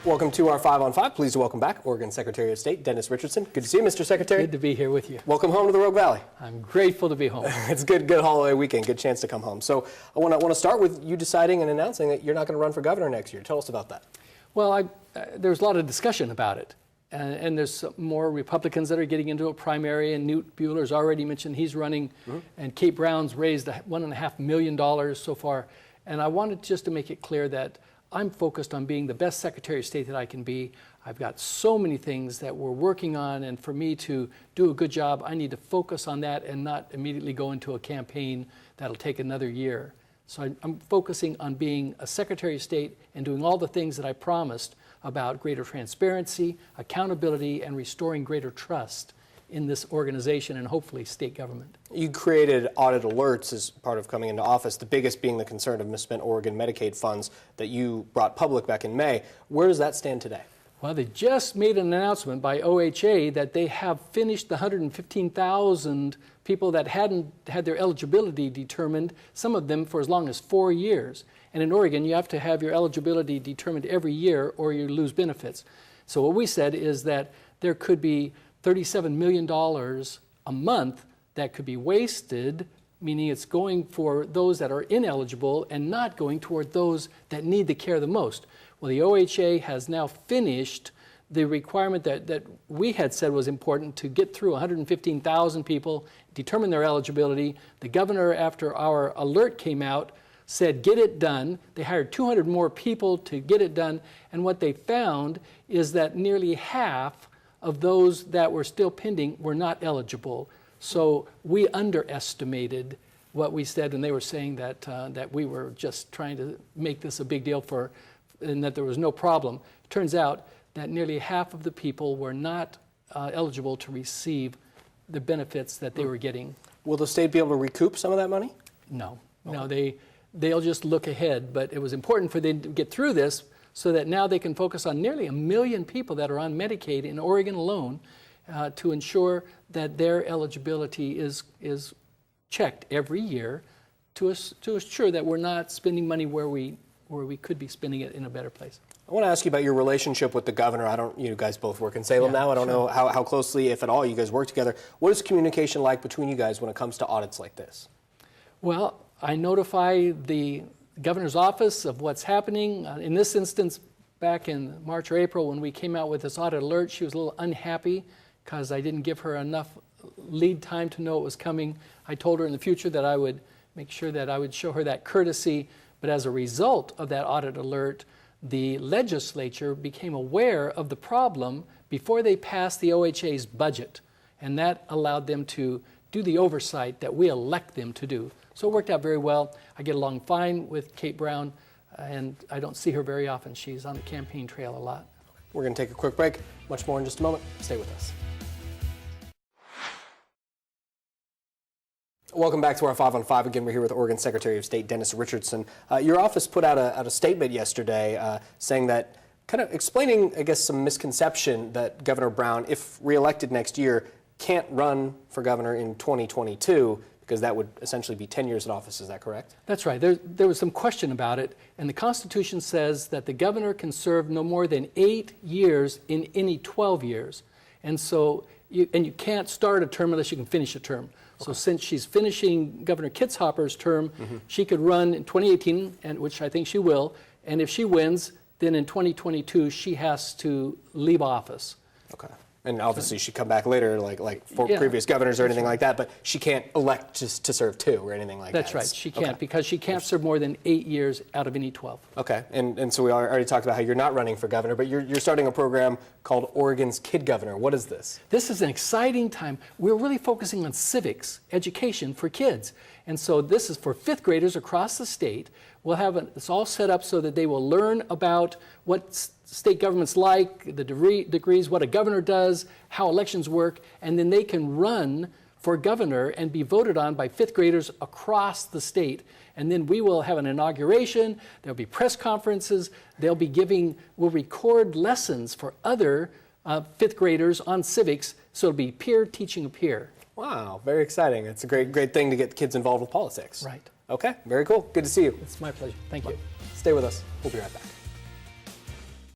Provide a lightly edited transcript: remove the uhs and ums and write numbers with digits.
Welcome to our 5 on 5. Pleased to welcome back Oregon Secretary of State Dennis Richardson. Good to see you, Mr. Secretary. Good to be here with you. Welcome home to the Rogue Valley. I'm grateful to be home. It's a good holiday weekend, good chance to come home. So I want to start with you deciding and announcing that you're not going to run for governor next year. Tell us about that. Well, there's a lot of discussion about it. And there's more Republicans that are getting into a primary, and Newt Bueller's already mentioned he's running, and Kate Brown's raised $1.5 million so far. And I wanted just to make it clear that I'm focused on being the best Secretary of State that I can be. I've got so many things that we're working on, and for me to do a good job, I need to focus on that and not immediately go into a campaign that'll take another year. So I'm focusing on being a Secretary of State and doing all the things that I promised about greater transparency, accountability, and restoring greater trust in this organization and hopefully state government. You created audit alerts as part of coming into office, the biggest being the concern of misspent Oregon Medicaid funds that you brought public back in May. Where does that stand today? Well, they just made an announcement by OHA that they have finished the 115,000 people that hadn't had their eligibility determined, some of them for as long as 4 years. And in Oregon, you have to have your eligibility determined every year or you lose benefits. So what we said is that there could be $37 million a month that could be wasted, meaning it's going for those that are ineligible and not going toward those that need the care the most. Well, the OHA has now finished the requirement that we had said was important to get through 115,000 people, determine their eligibility. The governor, after our alert came out, said, get it done. They hired 200 more people to get it done. And what they found is that nearly half of those that were still pending were not eligible. So we underestimated what we said, and they were saying that that we were just trying to make this a big deal and that there was no problem. It turns out that nearly half of the people were not eligible to receive the benefits that they were getting. Will the state be able to recoup some of that money? No, no, they'll just look ahead, but it was important for them to get through this so that now they can focus on nearly 1 million people that are on Medicaid in Oregon alone to ensure that their eligibility is checked every year to assure that we're not spending money where we could be spending it in a better place. I want to ask you about your relationship with the governor. You guys both work in Salem now. I don't know how closely, if at all, you guys work together. What is communication like between you guys when it comes to audits like this? Well, I notify the governor's office of what's happening. In this instance, back in March or April, when we came out with this audit alert, she was a little unhappy because I didn't give her enough lead time to know it was coming. I told her in the future that I would make sure that I would show her that courtesy. But as a result of that audit alert, the legislature became aware of the problem before they passed the OHA's budget. And that allowed them to do the oversight that we elect them to do. So it worked out very well. I get along fine with Kate Brown, and I don't see her very often. She's on the campaign trail a lot. We're going to take a quick break. Much more in just a moment. Stay with us. Welcome back to our 5 on 5. Again, we're here with Oregon Secretary of State Dennis Richardson. Your office put out a statement yesterday saying that, kind of explaining, I guess, some misconception that Governor Brown, if reelected next year, can't run for governor in 2022 because that would essentially be 10 years in office. Is that correct? That's right. There was some question about it, and the Constitution says that the governor can serve no more than 8 years in any 12 years. And so, you can't start a term unless you can finish a term. So since she's finishing Governor Kitzhaber's term, she could run in 2018, which I think she will, and if she wins, then in 2022 she has to leave office. Okay. And obviously she'd come back later, like for previous governors or anything like that, but she can't elect to serve 2 or anything like that. That's right. She can't, because she can't serve more than 8 years out of any 12. Okay. And so we already talked about how you're not running for governor, but you're starting a program called Oregon's Kid Governor. What is this? This is an exciting time. We're really focusing on civics education for kids. And so this is for 5th graders across the state. We'll have it's all set up so that they will learn about what state government's like, the degrees, what a governor does, how elections work, and then they can run for governor and be voted on by 5th graders across the state. And then we will have an inauguration, there'll be press conferences, we'll record lessons for other 5th graders on civics, so it'll be peer teaching a peer. Wow, very exciting. It's a great thing to get kids involved with politics. Right. Okay, very cool. Good to see you. It's my pleasure. Thank you. Stay with us. We'll be right back.